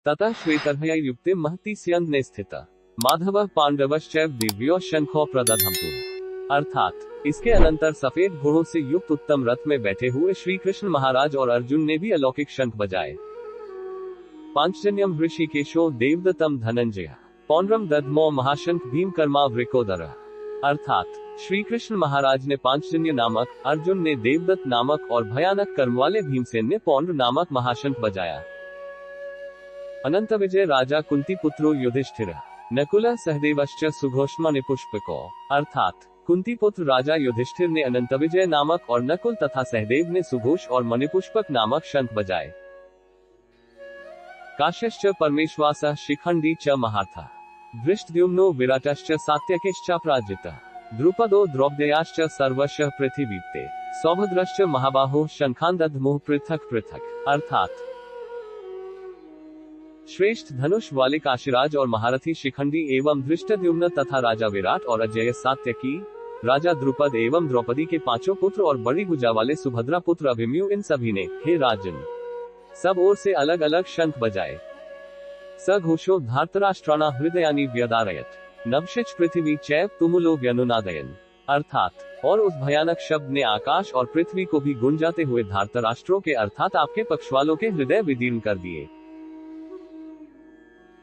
ततः श्वेतर्हय युक्ते महति स्यन्दने स्थित माधव पांडवश्चैव दिव्यो शंखो प्रदधमतु। अर्थात इसके अनंतर सफेद घोड़ों से युक्त उत्तम रथ में बैठे हुए श्री कृष्ण महाराज और अर्जुन ने भी अलौकिक शंख बजाए। पांचजन्यम ऋषिकेशो देवदत्तम धनंजय पौंड्रम दधमो महाशंख भीमकर्मा वृकोदर। अर्थात श्री कृष्ण महाराज ने पांचजन्य नामक, अर्जुन ने देवदत्त नामक और भयानक कर्म वाले भीमसेन ने पौंड्र नामक महाशंख बजाया। अनंत विजय राजा कुंती पुत्रो युधिष्ठिर नकुल सहदेवश्च सुघोष्म निपुष्पको। अर्थात कुंती पुत्र राजा युधिष्ठिर ने अनंत विजय नामक और नकुल तथा सहदेव ने सुघोष और मणिपुष्पक नामक शंख बजाए। काश्यश्च परमेश्वासः शिखंडी च महार्था धृष्टद्युम्नो विराटश्च सात्यकिश्चापराजितः द्रुपदो द्रौपदेयाश्च सर्वशः पृथिवीप्ते सौभद्रश्च महाबाहो शंखान्दधमुः पृथक पृथक। अर्थात श्रेष्ठ धनुष वाले काशीराज और महारथी शिखंडी एवं धृष्टद्युम्न तथा राजा विराट और अजय सात्यकी, राजा द्रुपद एवं द्रौपदी के पांचों पुत्र और बड़ी भुजा वाले सुभद्रा पुत्र अभिमन्यु, इन सभी ने, हे राजन, सब ओर से अलग अलग शंख बजाए। स घोषो धार्तराष्ट्राणा हृदयानि व्यदारयत नभशिच पृथ्वी चैव तुमुलो व्यनुनादयन। अर्थात और उस भयानक शब्द ने आकाश और पृथ्वी को भी गुंजाते हुए धार्तराष्ट्रों के अर्थात आपके पक्ष वालों के हृदय विदीर्ण कर दिए।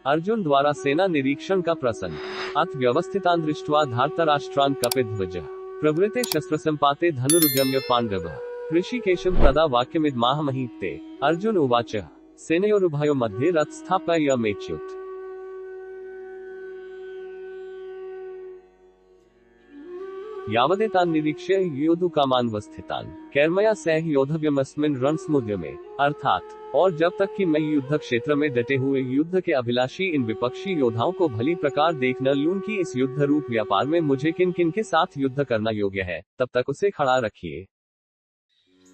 अर्जुन द्वारा सेना निरीक्षण का प्रसंग। अथ व्यवस्थितान् दृष्ट्वा धार्तराष्ट्रान् कपिध्वजः प्रवृते शस्त्रसम्पाते धनुरुद्यम्य पाण्डवः ऋषिकेशं तदा वाक्यमिदमाह महीप्ते। अर्जुन उवाच सेनयोरुभयो मध्ये रथ स्थापयमेच्युत। यावदेतान् निरीक्ष्य योद्धुकामानवस्थितान् कैर्मया सह योद्धव्यमस्मिन् रणसमुद्यमे। अर्थात और जब तक कि मैं युद्ध क्षेत्र में डटे हुए युद्ध के अभिलाषी इन विपक्षी योद्धाओं को भली प्रकार देख न लूं कि इस युद्ध रूप व्यापार में मुझे किन किन के साथ युद्ध करना योग्य है, तब तक उसे खड़ा रखिए।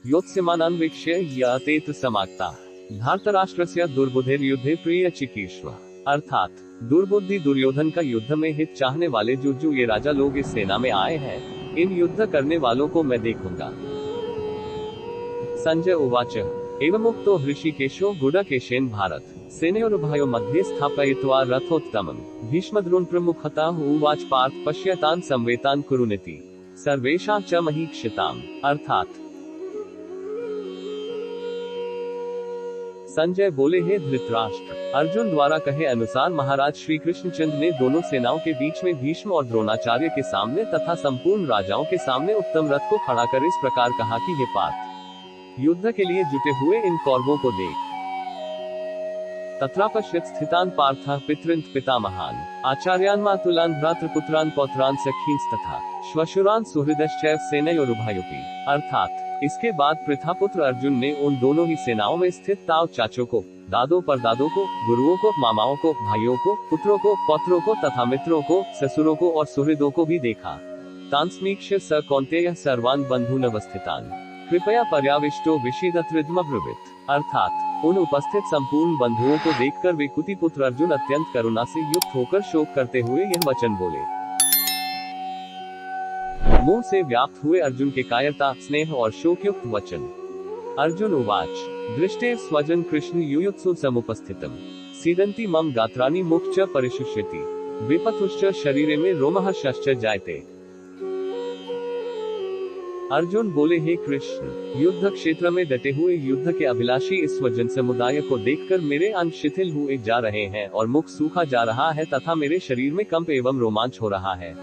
योत्स्यमानान्वीक्ष्य यतेत्र समाक्ता धार्तराष्ट्रस्य दुर्बुद्धिर्युद्धे प्रिय चिकीर्ष्व। अर्थात दुर्बुद्धि दुर्योधन का युद्ध में हित चाहने वाले जो ये राजा लोग इस सेना में आए हैं, इन युद्ध करने वालों को मैं देखूंगा। संजय उवाच एवमुक्तो हृषिकेशो गुडकेशेन भारत सेनयोरुभयो मध्ये स्थापयित्वा रथोत्तमं भीष्मद्रोण प्रमुखतः उवाच पार्थ पश्यतान् संवेतान् कुरुनिति सर्वेषां च महीक्षिताम्। अर्थात संजय बोले, हे धृतराष्ट्र, अर्जुन द्वारा कहे अनुसार महाराज श्री कृष्णचंद्र ने दोनों सेनाओं के बीच में भीष्म और द्रोणाचार्य के सामने तथा संपूर्ण राजाओं के सामने उत्तम रथ को खड़ा कर इस प्रकार कहा कि हे पार्थ, युद्ध के लिए जुटे हुए इन कौरवों को देख। तत्रापश्यत् स्थितान् पार्थः पितॄन् पितामहान् आचार्यान् मातुलान् भ्रातृपुत्रान् पौत्रान् सखींस्तथा श्वशुरान् सुहृदश्चैव सेनयोरुभयोऽपि। अर्थात इसके बाद प्रथापुत्र अर्जुन ने उन दोनों ही सेनाओं में स्थित ताऊ चाचों को, दादों परदादों को, गुरुओं को, मामाओं को, भाइयों को, पुत्रों को, पौत्रों को तथा मित्रों को, ससुरों को और सुहृदों को भी देखा। तान्स्मीक्ष्य स कौन्तेयः सर्वान् बन्धून् अवस्थितान् कृपया पर्याविष्टो विषीदत्रिदमब्रुवीत्। अर्थात उन उपस्थित संपूर्ण बंधुओं को देखकर वे कुंती पुत्र अर्जुन अत्यंत करुणा से युक्त होकर शोक करते हुए यह वचन बोले। मोह से व्याप्त हुए अर्जुन के कायरता, स्नेह और शोकयुक्त वचन। अर्जुन उवाच दृष्टे स्वजन कृष्ण युयुत्सु समुपस्थितम् सीदन्ति मम गात्राणि मुख च परिशुष्यति विपथुश्च शरीरे में रोमहर्षश्च जायते। अर्जुन बोले, हे कृष्ण, युद्ध क्षेत्र में डटे हुए युद्ध के अभिलाषी इस स्वजन समुदाय को देखकर मेरे अंग शिथिल हुए जा रहे हैं और मुख सूखा जा रहा है तथा मेरे शरीर में कंप एवं रोमांच हो रहा है।